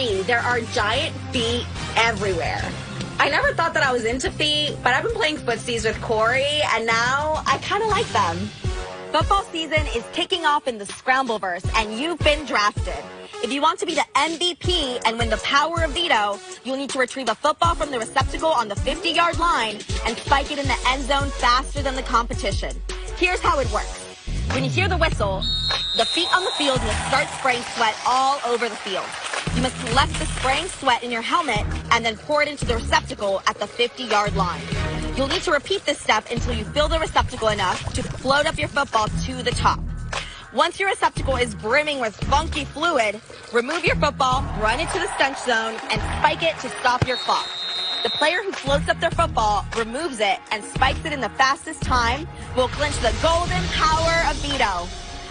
OMG, there are giant feet everywhere. I never thought that I was into feet, but I've been playing footsies with Corey, and now I kind of like them. Football season is kicking off in the Scrambleverse, and you've been drafted. If you want to be the MVP and win the power of Veto, you'll need to retrieve a football from the receptacle on the 50-yard line and spike it in the end zone faster than the competition. Here's how it works. When you hear the whistle, the feet on the field will start spraying sweat all over the field. You must collect the spraying sweat in your helmet and then pour it into the receptacle at the 50-yard line. You'll need to repeat this step until you fill the receptacle enough to float up your football to the top. Once your receptacle is brimming with funky fluid, remove your football, run into the stench zone, and spike it to stop your clock. The player who floats up their football, removes it, and spikes it in the fastest time will clinch the golden power of Veto.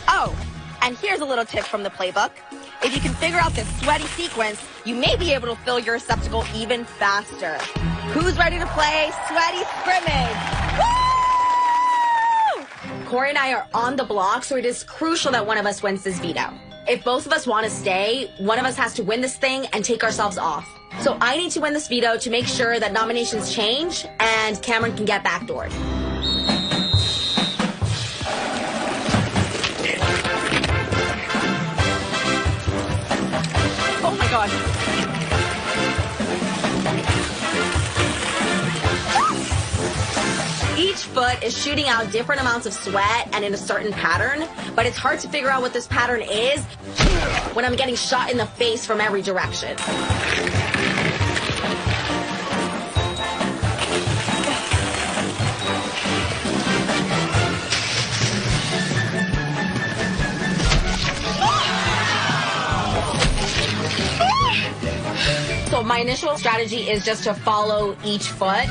Oh, and here's a little tip from the playbook. If you can figure out this sweaty sequence, you may be able to fill your receptacle even faster. Who's ready to play Sweaty Scrimmage? Woo! Corey and I are on the block, so it is crucial that one of us wins this veto. If both of us want to stay, one of us has to win this thing and take ourselves off. So I need to win this veto to make sure that nominations change and Cameron can get backdoored. Oh my God. Each foot is shooting out different amounts of sweat and in a certain pattern, but it's hard to figure out what this pattern is when I'm getting shot in the face from every direction. So my initial strategy is just to follow each foot.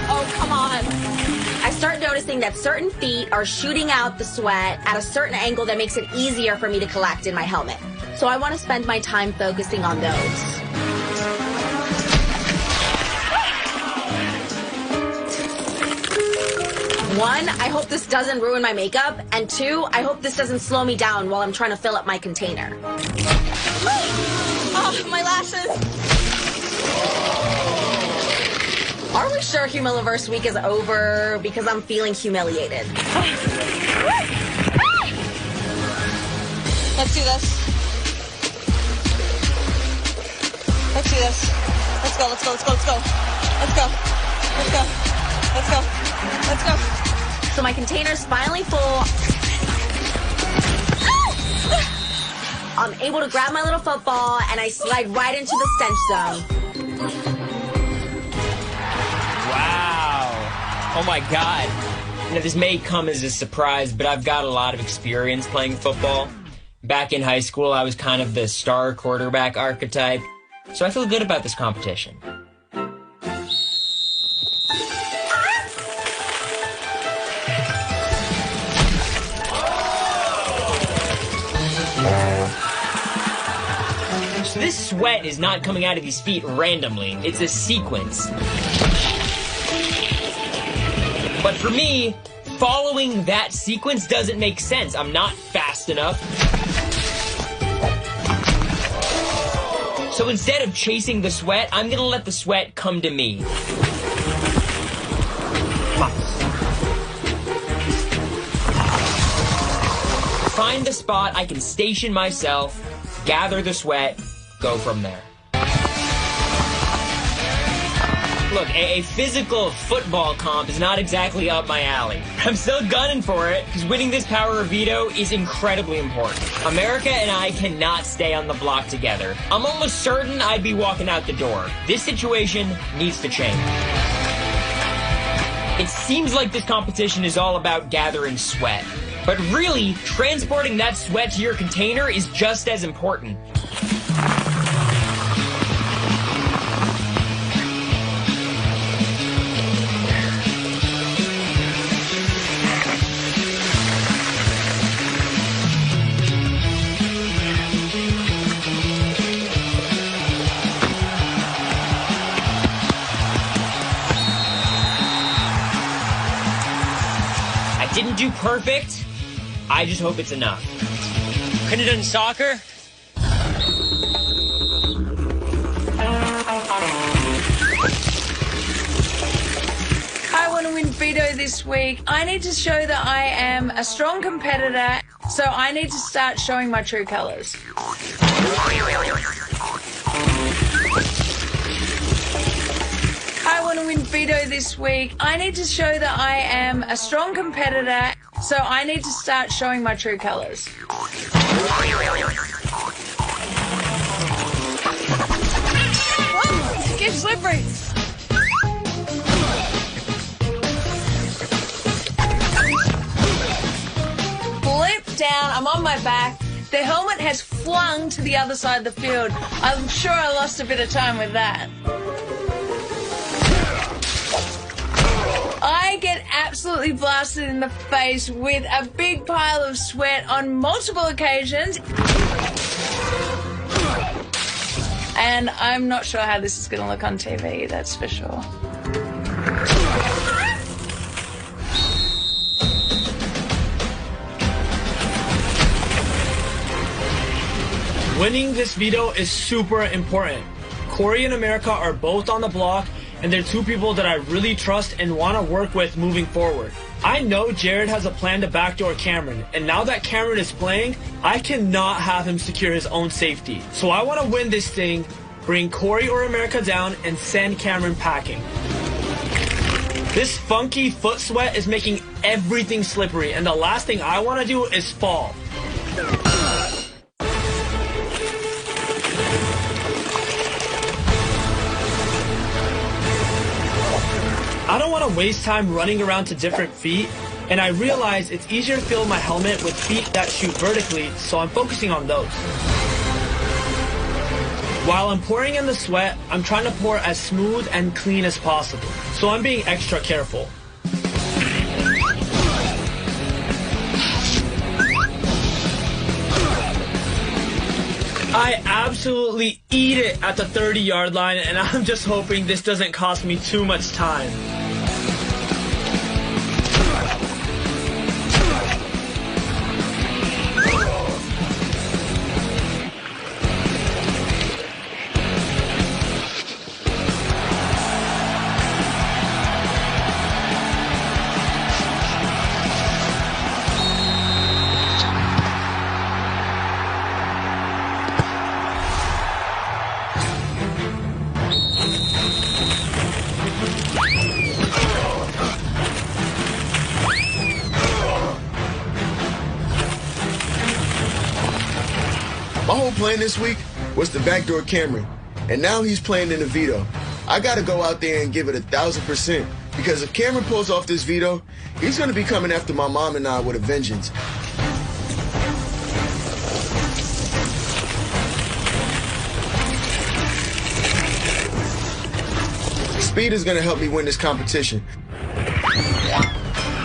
Oh, come on. I start noticing that certain feet are shooting out the sweat at a certain angle that makes it easier for me to collect in my helmet. So I want to spend my time focusing on those. One, I hope this doesn't ruin my makeup, and two, I hope this doesn't slow me down while I'm trying to fill up my container. Oh, my lashes. Are we sure Humiliverse week is over? Because I'm feeling humiliated. Let's do this. Let's do this. Let's go, let's go, let's go, let's go. Let's go. Let's go. Let's go. Let's go. So my container's finally full. I'm able to grab my little football and I slide right into the stench zone. Wow. Oh my God. Now this may come as a surprise, but I've got a lot of experience playing football. Back in high school, I was kind of the star quarterback archetype, so I feel good about this competition. So this sweat is not coming out of these feet randomly. It's a sequence. But for me, following that sequence doesn't make sense. I'm not fast enough. So instead of chasing the sweat, I'm gonna let the sweat come to me. Find the spot I can station myself, gather the sweat, go from there. Look, a physical football comp is not exactly up my alley. I'm still gunning for it, because winning this power of veto is incredibly important. America and I cannot stay on the block together. I'm almost certain I'd be walking out the door. This situation needs to change. It seems like this competition is all about gathering sweat. But really, transporting that sweat to your container is just as important. I didn't won't do perfect. I just hope it's enough. Couldn't have done soccer. I want to win Veto this week. I need to show that I am a strong competitor, so I need to start showing my true colors. I want to win Veto this week. I need to show that I am a strong competitor, so I need to start showing my true colors. Whoa, get slippery. Flip down, I'm on my back. The helmet has flung to the other side of the field. I'm sure I lost a bit of time with that. I get absolutely blasted in the face with a big pile of sweat on multiple occasions. And I'm not sure how this is going to look on TV, that's for sure. Winning this veto is super important. Corey and America are both on the block, and they're two people that I really trust and want to work with moving forward. I know Jared has a plan to backdoor Cameron, and now that Cameron is playing, I cannot have him secure his own safety. So I want to win this thing, bring Corey or America down, and send Cameron packing. This funky foot sweat is making everything slippery, and the last thing I want to do is fall. I don't want to waste time running around to different feet, and I realize it's easier to fill my helmet with feet that shoot vertically, so I'm focusing on those. While I'm pouring in the sweat, I'm trying to pour as smooth and clean as possible, so I'm being extra careful. I absolutely eat it at the 30-yard line, and I'm just hoping this doesn't cost me too much time. My whole plan this week was to backdoor Cameron, and now he's playing in the veto. I gotta go out there and give it 1,000%, because if Cameron pulls off this veto, he's gonna be coming after my mom and I with a vengeance. Speed is gonna help me win this competition.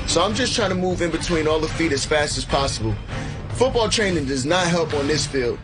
So I'm just trying to move in between all the feet as fast as possible. Football training does not help on this field.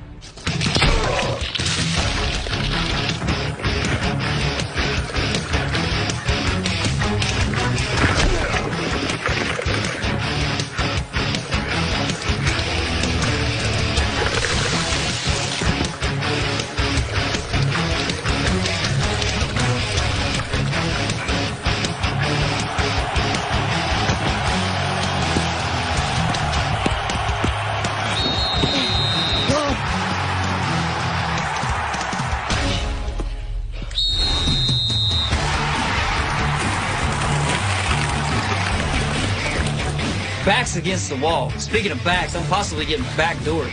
Back's against the wall. Speaking of backs, I'm possibly getting backdoored.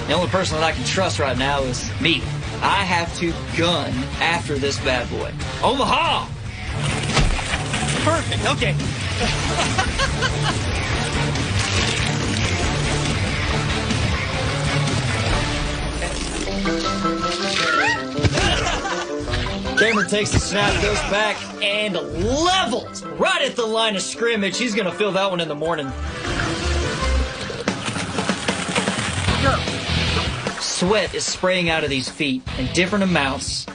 The only person that I can trust right now is me. I have to gun after this bad boy. Omaha! Perfect, okay. Cameron takes the snap, goes back, and levels right at the line of scrimmage. He's going to fill that one in the morning. Sweat is spraying out of these feet in different amounts.